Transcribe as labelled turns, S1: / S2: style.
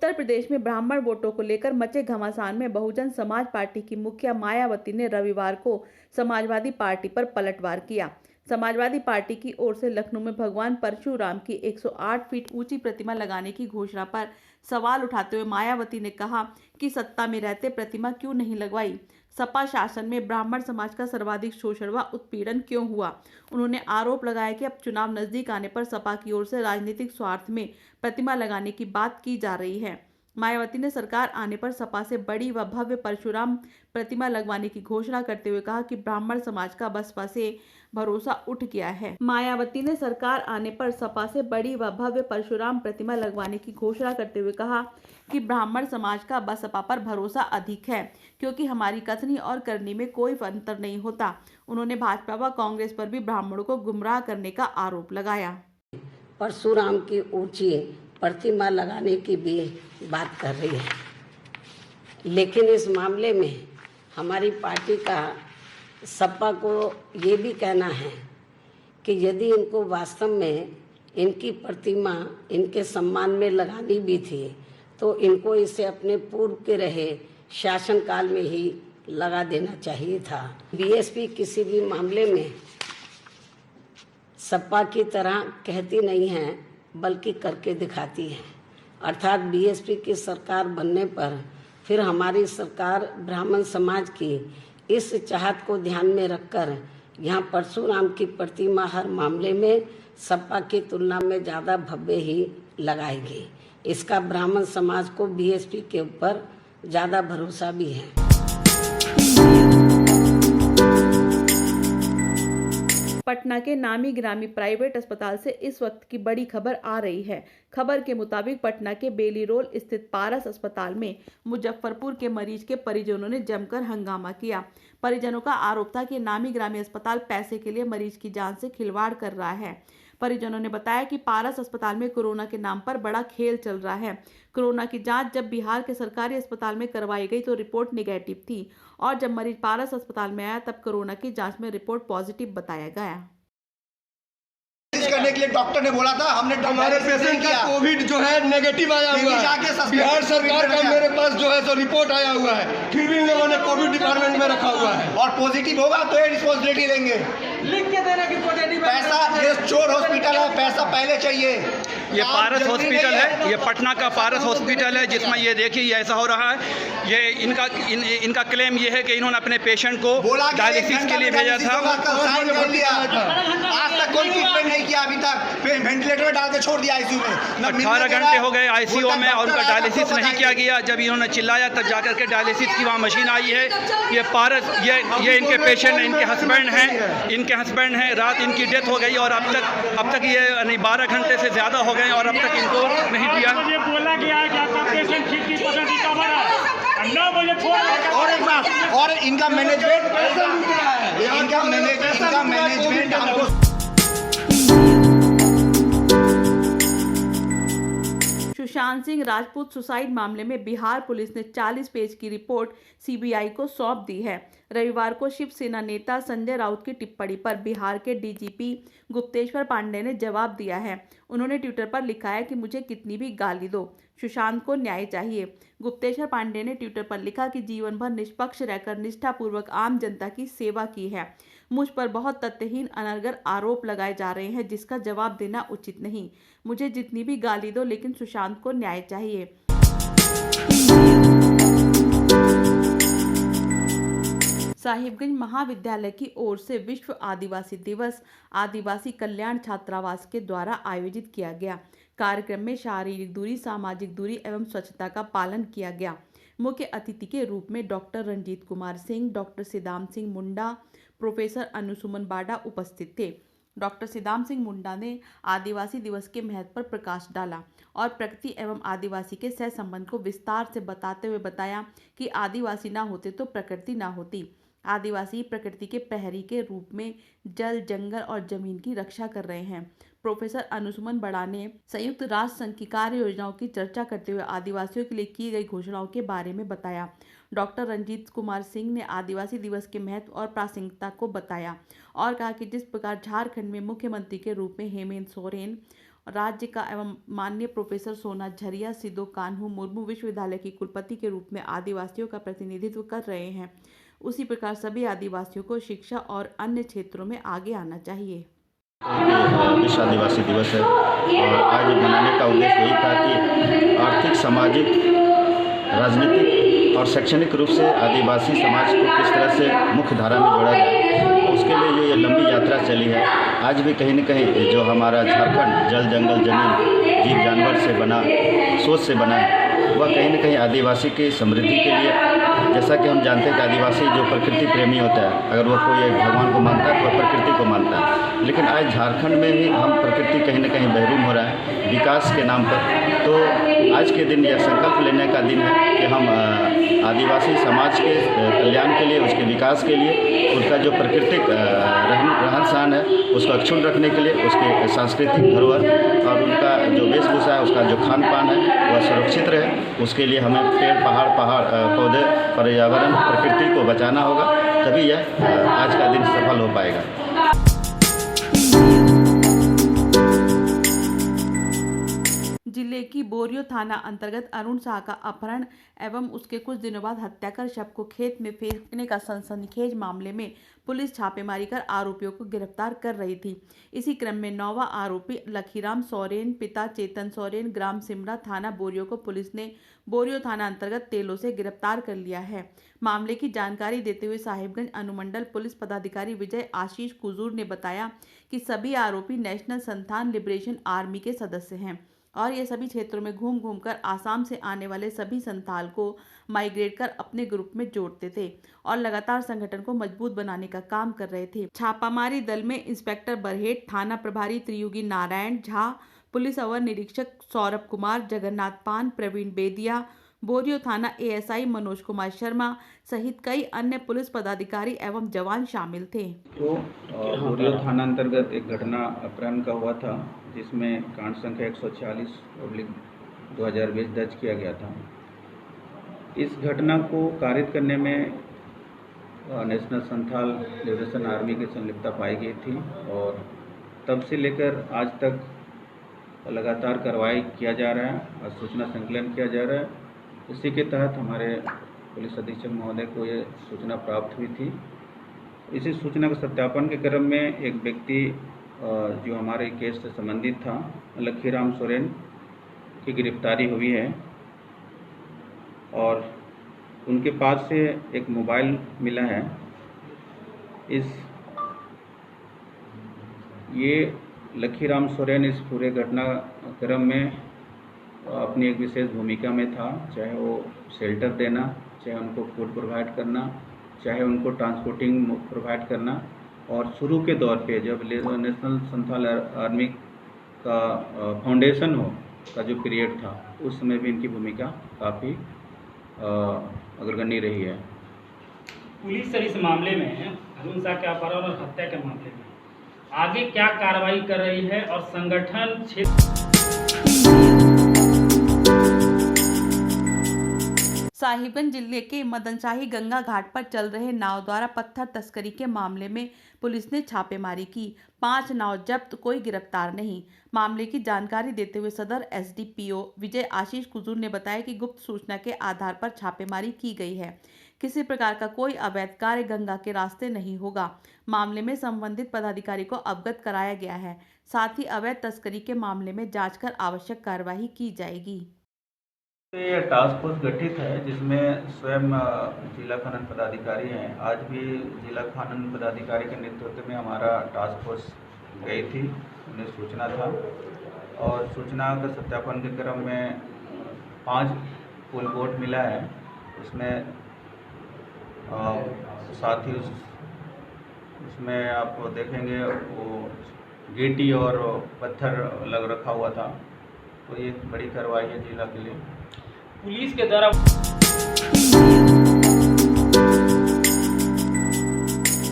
S1: उत्तर प्रदेश में ब्राह्मण वोटों को लेकर मचे घमासान में बहुजन समाज पार्टी की मुखिया मायावती ने रविवार को समाजवादी पार्टी पर पलटवार किया। समाजवादी पार्टी की ओर से लखनऊ में भगवान परशुराम की 108 फीट ऊंची प्रतिमा लगाने की घोषणा पर सवाल उठाते हुए मायावती ने कहा कि सत्ता में रहते प्रतिमा क्यों नहीं लगवाई। सपा शासन में ब्राह्मण समाज का सर्वाधिक शोषण व उत्पीड़न क्यों हुआ। उन्होंने आरोप लगाया कि अब चुनाव नजदीक आने पर सपा की ओर से राजनीतिक स्वार्थ में प्रतिमा लगाने की बात की जा रही है। मायावती ने सरकार आने पर सपा से बड़ी व भव्य परशुराम प्रतिमा लगवाने की घोषणा करते हुए कहा कि ब्राह्मण समाज का बसपा से भरोसा उठ गया है। मायावती ने सरकार आने पर सपा से बड़ी व भव्य परशुराम प्रतिमा लगवाने की घोषणा करते हुए कहा कि ब्राह्मण समाज का बसपा पर भरोसा अधिक है, क्योंकि हमारी कथनी और करनी में कोई अंतर नहीं होता। उन्होंने भाजपा व कांग्रेस पर भी ब्राह्मणों को गुमराह करने का आरोप लगाया।
S2: परशुराम की ऊंची प्रतिमा लगाने की भी बात कर रही है, लेकिन इस मामले में हमारी पार्टी का सपा को ये भी कहना है कि यदि इनको वास्तव में इनकी प्रतिमा इनके सम्मान में लगानी भी थी तो इनको इसे अपने पूर्व के रहे शासनकाल में ही लगा देना चाहिए था। बीएसपी किसी भी मामले में सपा की तरह कहती नहीं है बल्कि करके दिखाती है। अर्थात बीएसपी की सरकार बनने पर फिर हमारी सरकार ब्राह्मण समाज की इस चाहत को ध्यान में रखकर यहाँ परशुराम की प्रतिमा हर मामले में सपा की तुलना में ज़्यादा भव्य ही लगाएगी। इसका ब्राह्मण समाज को बीएसपी के ऊपर ज़्यादा भरोसा भी है।
S1: पटना के नामी गिरामी प्राइवेट अस्पताल से इस वक्त की बड़ी खबर आ रही है। खबर के मुताबिक पटना के बेली रोड स्थित पारस अस्पताल में मुजफ्फरपुर के मरीज के परिजनों ने जमकर हंगामा किया। परिजनों का आरोप था कि नामी गिरामी अस्पताल पैसे के लिए मरीज की जान से खिलवाड़ कर रहा है। परिजनों ने बताया कि पारस अस्पताल में कोरोना के नाम पर बड़ा खेल चल रहा है। कोरोना की जांच जब बिहार के सरकारी अस्पताल में करवाई गई तो रिपोर्ट नेगेटिव थी, और जब मरीज पारस अस्पताल में आया तब कोरोना की जांच में रिपोर्ट पॉजिटिव बताया गया।
S3: करने के लिए डॉक्टर ने बोला था, हमने
S4: हमारे पेशेंट का कोविड जो है नेगेटिव आया हुआ है। बिहार सरकार का मेरे पास जो है तो रिपोर्ट आया हुआ है, फिर भी लोगों ने कोविड डिपार्टमेंट में रखा हुआ है।
S3: और पॉजिटिव होगा तो ये रिस्पॉन्सिबिलिटी लेंगे,
S4: लिख के देना कि पॉजिटिव
S3: पैसा। ये चोर हॉस्पिटल है, पैसा पहले चाहिए।
S5: ये पारस हॉस्पिटल है, ये पटना का पारस हॉस्पिटल है, जिसमें ये देखिए ये ऐसा हो रहा है। ये इनका क्लेम ये है कि इन्होंने अपने पेशेंट को डायलिसिस के लिए भेजा था।
S3: आज तक कोई ट्रीटमेंट नहीं किया, अभी तक वेंटिलेटर में डाल के छोड़ दिया आईसीयू में।
S5: 18 घंटे हो गए आईसीयू में और उनका डायलिसिस नहीं किया गया। जब इन्होंने चिल्लाया तब जाकर के डायलिसिस की वहाँ मशीन आई है। ये पारस ये इनके पेशेंट हैं, इनके हस्बैंड हैं। रात इनकी डेथ हो गई और अब तक ये 12 घंटे से ज़्यादा हो गए और अब तक इनको नहीं दिया।
S6: ये बोला गया है कि आपका पेशेंट 50% रिकवर है। 9 बजे फोन
S3: और एक बात, और इनका मैनेजमेंट हमको
S1: सुशांत सिंह राजपूत सुसाइड मामले में बिहार पुलिस ने 40 पेज की रिपोर्ट सीबीआई को सौंप दी है। रविवार को शिवसेना नेता संजय राउत की टिप्पणी पर बिहार के डीजीपी गुप्तेश्वर पांडे ने जवाब दिया है। उन्होंने ट्विटर पर लिखा है कि मुझे कितनी भी गाली दो, सुशांत को न्याय चाहिए। गुप्तेश्वर पांडे ने ट्विटर पर लिखा कि जीवन भर निष्पक्ष रहकर निष्ठापूर्वक आम जनता की सेवा की है। मुझ पर बहुत तथ्यहीन अनर्गल आरोप लगाए जा रहे हैं, जिसका जवाब देना उचित नहीं। मुझे जितनी भी गाली दो, लेकिन सुशांत को न्याय चाहिए। साहिबगंज महाविद्यालय की ओर से विश्व आदिवासी दिवस आदिवासी कल्याण छात्रावास के द्वारा आयोजित किया गया। कार्यक्रम में शारीरिक दूरी, सामाजिक दूरी एवं स्वच्छता का पालन किया गया। मुख्य अतिथि के रूप में doctor Ranjit Kumar Singh, doctor सिदाम Singh Munda, professor अनुसुमन बाडा उपस्थित थे। डॉक्टर सिदाम सिंह मुंडा ने आदिवासी दिवस के महत्व पर प्रकाश डाला और प्रकृति एवं आदिवासी के सह संबंध को विस्तार से बताते हुए बताया कि आदिवासी ना होते तो प्रकृति ना होती। आदिवासी प्रकृति के प्रहरी के रूप में जल, जंगल और जमीन की रक्षा कर रहे हैं। प्रोफेसर अनुसुमन बड़ा ने संयुक्त राष्ट्र संघ की कार्य योजनाओं की चर्चा करते हुए आदिवासियों के लिए की गई घोषणाओं के बारे में बताया। डॉक्टर रंजीत कुमार सिंह ने आदिवासी दिवस के महत्व और प्रासंगिकता को बताया और कहा कि जिस प्रकार झारखंड में मुख्यमंत्री के रूप में हेमंत सोरेन राज्य का एवं माननीय प्रोफेसर सोना झरिया सिदो कान्हू मुर्मू विश्वविद्यालय की कुलपति के रूप में आदिवासियों का प्रतिनिधित्व कर रहे हैं, उसी प्रकार सभी आदिवासियों को शिक्षा और अन्य क्षेत्रों में आगे आना चाहिए।
S7: विश्व आदिवासी दिवस है और आज मनाने का उद्देश्य यही था कि आर्थिक, सामाजिक, राजनीतिक और शैक्षणिक रूप से आदिवासी समाज को किस तरह से मुख्य धारा में जोड़ा जाए, उसके लिए जो ये लंबी यात्रा चली है। आज भी कहीं न कहीं जो हमारा झारखंड जल, जंगल, जमीन, जीव जानवर से बना, सोच से बना है, वह कहीं न कहीं आदिवासी की समृद्धि के लिए, जैसा कि हम जानते हैं कि आदिवासी जो प्रकृति प्रेमी होता है, अगर वह कोई एक भगवान को मानता है तो वह प्रकृति को मानता है। लेकिन आज झारखंड में भी हम प्रकृति कहीं न कहीं महरूम हो रहा है विकास के नाम पर। तो आज के दिन यह संकल्प लेने का दिन है कि हम आदिवासी समाज के कल्याण के लिए, उसके विकास के लिए, उनका जो प्राकृतिक रहन सहन है उसको अक्षुण्ण रखने के लिए, उसके सांस्कृतिक धरोहर और उनका जो वेशभूषा है, उसका जो खान पान है वह सुरक्षित रहे, उसके लिए हमें पेड़, पहाड़, पौधे, पर्यावरण, प्रकृति को बचाना होगा, तभी यह आज का दिन सफल हो पाएगा।
S1: जिले की बोरियो थाना अंतर्गत अरुण शाह का अपहरण एवं उसके कुछ दिनों बाद हत्या कर शव को खेत में फेंकने का सनसनीखेज मामले में पुलिस छापेमारी कर आरोपियों को गिरफ्तार कर रही थी। इसी क्रम में नौवा आरोपी लखीराम सोरेन पिता चेतन सोरेन ग्राम सिमरा थाना बोरियो को पुलिस ने बोरियो थाना अंतर्गत तेलो से गिरफ्तार कर लिया है। मामले की जानकारी देते हुए साहिबगंज अनुमंडल पुलिस पदाधिकारी विजय आशीष कुजूर ने बताया कि सभी आरोपी नेशनल संथान लिबरेशन आर्मी के सदस्य हैं और ये सभी क्षेत्रों में घूम घूम कर आसाम से आने वाले सभी संथाल को माइग्रेट कर अपने ग्रुप में जोड़ते थे और लगातार संगठन को मजबूत बनाने का काम कर रहे थे। छापामारी दल में इंस्पेक्टर बरहेट, थाना प्रभारी त्रियुगी नारायण झा, पुलिस अवर निरीक्षक सौरभ कुमार, जगन्नाथ पान, प्रवीण बेदिया, बोरियो थाना एएसआई मनोज कुमार शर्मा सहित कई अन्य पुलिस पदाधिकारी एवं जवान शामिल थे।
S8: तो बोरियो थाना अंतर्गत एक घटना अपहरण का हुआ था, जिसमें कांड संख्या 146/2020 दर्ज किया गया था। इस घटना को कारित करने में नेशनल संथाल लिबरेशन आर्मी की संलिप्तता पाई गई थी और तब से लेकर आज तक लगातार कार्रवाई किया जा रहा है और सूचना संकलन किया जा रहा है। इसी के तहत हमारे पुलिस अधीक्षक महोदय को ये सूचना प्राप्त हुई थी। इसी सूचना के सत्यापन के क्रम में एक व्यक्ति जो हमारे केस से संबंधित था, लखीराम सोरेन की गिरफ्तारी हुई है और उनके पास से एक मोबाइल मिला है। ये लखीराम सोरेन इस पूरे घटनाक्रम में अपनी एक विशेष भूमिका में था, चाहे वो शेल्टर देना, चाहे उनको फूड प्रोवाइड करना, चाहे उनको ट्रांसपोर्टिंग प्रोवाइड करना। और शुरू के दौर पे जब नेशनल संथाल आर्मी का फाउंडेशन हो का जो पीरियड था, उस समय भी इनकी भूमिका काफ़ी अग्रगण्य रही है।
S6: पुलिस सर इस मामले में अरुण शाह के अपहरण और हत्या के मामले में आगे क्या कार्रवाई कर रही है और संगठन क्षेत्र।
S1: साहिबगंज जिले के मदनशाही गंगा घाट पर चल रहे नाव द्वारा पत्थर तस्करी के मामले में पुलिस ने छापेमारी की। 5 नाव जब्त, कोई गिरफ्तार नहीं। मामले की जानकारी देते हुए सदर एसडीपीओ विजय आशीष कुजूर ने बताया कि गुप्त सूचना के आधार पर छापेमारी की गई है। किसी प्रकार का कोई अवैध कार्य गंगा के रास्ते नहीं होगा। मामले में संबंधित पदाधिकारी को अवगत कराया गया है। साथ ही अवैध तस्करी के मामले में जांच कर आवश्यक कार्यवाही की जाएगी।
S8: ये टास्क फोर्स गठित है जिसमें स्वयं जिला खनन पदाधिकारी हैं। आज भी जिला खनन पदाधिकारी के नेतृत्व में हमारा टास्क फोर्स गई थी, उन्हें सूचना था और सूचना के सत्यापन के क्रम में 5 पुल बोट मिला है। उसमें साथ ही उसमें आप देखेंगे वो गिट्टी और पत्थर लग रखा हुआ था। तो ये बड़ी कार्रवाई है जिला के लिए।
S6: पुलिस के द्वारा